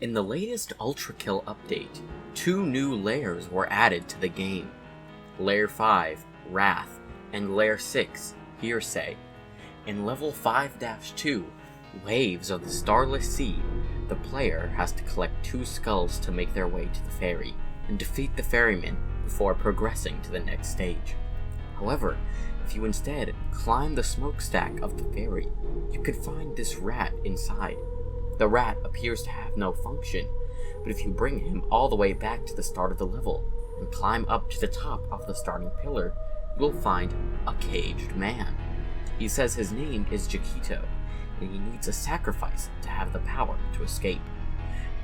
In the latest ULTRAKILL update, 2 new layers were added to the game. Layer 5, Wrath, and Layer 6, Hearsay. In level 5-2, Waves of the Starless Sea, the player has to collect 2 skulls to make their way to the ferry, and defeat the ferryman before progressing to the next stage. However, if you instead climb the smokestack of the ferry, you could find this rat inside. The rat appears to have no function, but if you bring him all the way back to the start of the level, and climb up to the top of the starting pillar, you will find a caged man. He says his name is Jakito, and he needs a sacrifice to have the power to escape.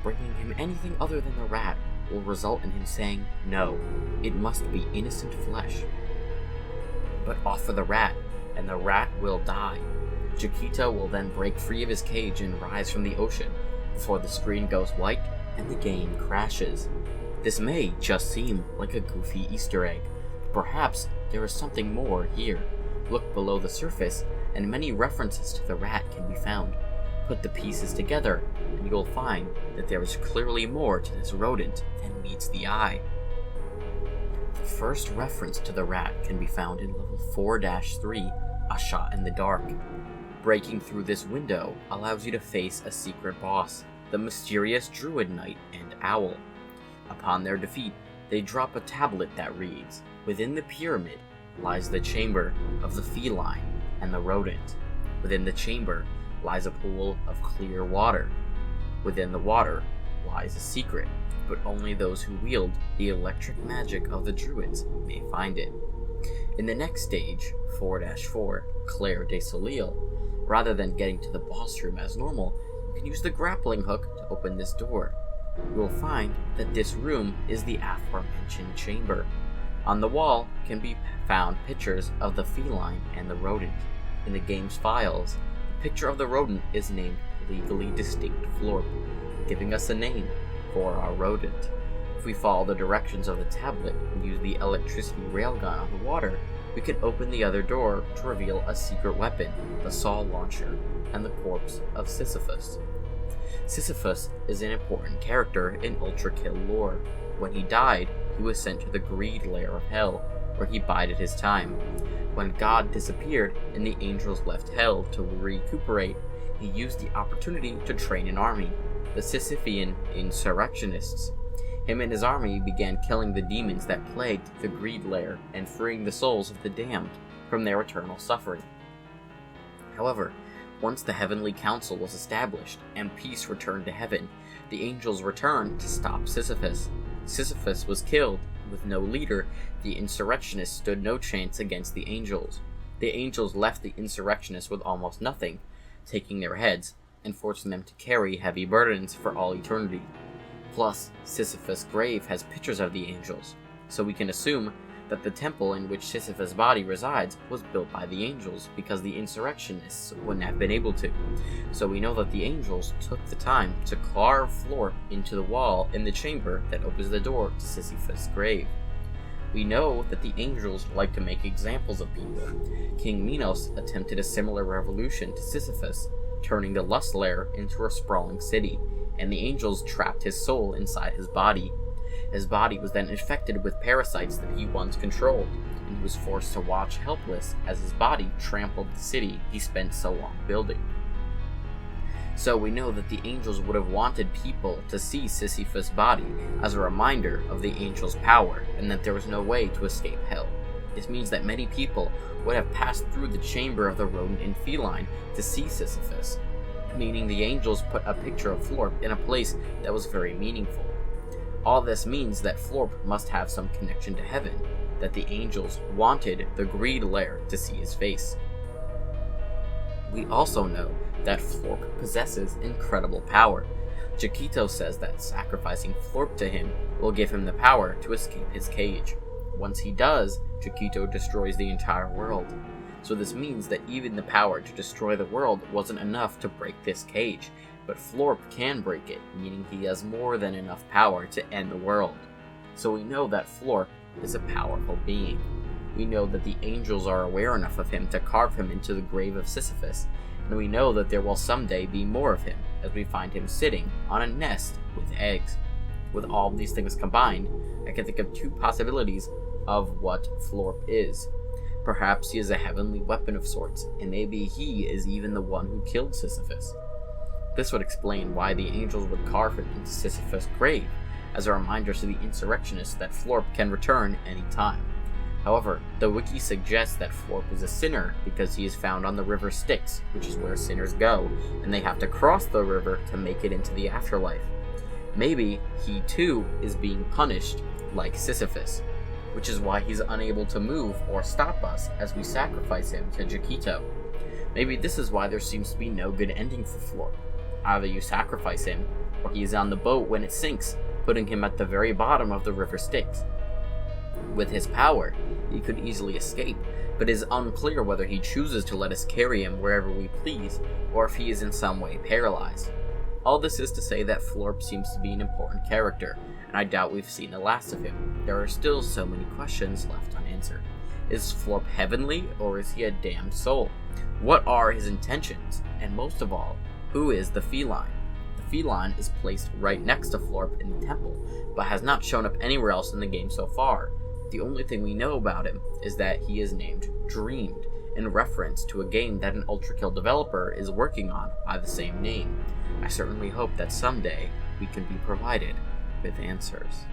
Bringing him anything other than the rat will result in him saying, no, it must be innocent flesh. But offer the rat, and the rat will die. Jakito will then break free of his cage and rise from the ocean, before the screen goes white and the game crashes. This may just seem like a goofy Easter egg, but perhaps there is something more here. Look below the surface, and many references to the rat can be found. Put the pieces together, and you will find that there is clearly more to this rodent than meets the eye. The first reference to the rat can be found in level 4-3, A Shot in the Dark. Breaking through this window allows you to face a secret boss, the mysterious Druid Knight and Owl. Upon their defeat, they drop a tablet that reads, "Within the pyramid lies the chamber of the feline and the rodent. Within the chamber lies a pool of clear water. Within the water lies a secret, but only those who wield the electric magic of the druids may find it." In the next stage, 4-4, Claire de Soleil, rather than getting to the boss room as normal, you can use the grappling hook to open this door. You will find that this room is the aforementioned chamber. On the wall can be found pictures of the feline and the rodent. In the game's files, the picture of the rodent is named Legally Distinct Florp, giving us a name for our rodent. If we follow the directions of the tablet and use the electricity railgun on the water, we can open the other door to reveal a secret weapon, the saw launcher, and the corpse of Sisyphus. Sisyphus is an important character in ULTRAKILL lore. When he died, he was sent to the greed lair of hell, where he bided his time. When God disappeared and the angels left hell to recuperate, he used the opportunity to train an army, the Sisyphean insurrectionists. Him and his army began killing the demons that plagued the greed lair and freeing the souls of the damned from their eternal suffering. However, once the heavenly council was established and peace returned to heaven, the angels returned to stop Sisyphus. Sisyphus was killed. With no leader, the insurrectionists stood no chance against the angels. The angels left the insurrectionists with almost nothing, taking their heads and forcing them to carry heavy burdens for all eternity. Plus, Sisyphus' grave has pictures of the angels, so we can assume that the temple in which Sisyphus' body resides was built by the angels because the insurrectionists wouldn't have been able to. So we know that the angels took the time to carve Florp into the wall in the chamber that opens the door to Sisyphus' grave. We know that the angels like to make examples of people. King Minos attempted a similar revolution to Sisyphus, turning the Lust Lair into a sprawling city, and the angels trapped his soul inside his body. His body was then infected with parasites that he once controlled, and he was forced to watch helpless as his body trampled the city he spent so long building. So we know that the angels would have wanted people to see Sisyphus' body as a reminder of the angels' power, and that there was no way to escape hell. This means that many people would have passed through the chamber of the rodent and feline to see Sisyphus, meaning the angels put a picture of Florp in a place that was very meaningful. All this means that Florp must have some connection to heaven, that the angels wanted the greed lair to see his face. We also know that Florp possesses incredible power. Jakito says that sacrificing Florp to him will give him the power to escape his cage. Once he does, Jakito destroys the entire world. So this means that even the power to destroy the world wasn't enough to break this cage, but Florp can break it, meaning he has more than enough power to end the world. So we know that Florp is a powerful being. We know that the angels are aware enough of him to carve him into the grave of Sisyphus, and we know that there will someday be more of him, as we find him sitting on a nest with eggs. With all of these things combined, I can think of two possibilities of what Florp is. Perhaps he is a heavenly weapon of sorts, and maybe he is even the one who killed Sisyphus. This would explain why the angels would carve him into Sisyphus' grave, as a reminder to the insurrectionists that Florp can return any time. However, the wiki suggests that Florp is a sinner because he is found on the river Styx, which is where sinners go, and they have to cross the river to make it into the afterlife. Maybe he too is being punished like Sisyphus, which is why he's unable to move or stop us as we sacrifice him to Jakito. Maybe this is why there seems to be no good ending for Florp. Either you sacrifice him, or he is on the boat when it sinks, putting him at the very bottom of the river Styx. With his power, he could easily escape, but it is unclear whether he chooses to let us carry him wherever we please, or if he is in some way paralyzed. All this is to say that Florp seems to be an important character, and I doubt we've seen the last of him. There are still so many questions left unanswered. Is Florp heavenly, or is he a damned soul? What are his intentions? And most of all, who is the feline? The feline is placed right next to Florp in the temple, but has not shown up anywhere else in the game so far. The only thing we know about him is that he is named Dreamed, in reference to a game that an ULTRAKILL developer is working on by the same name. I certainly hope that someday we can be provided with answers.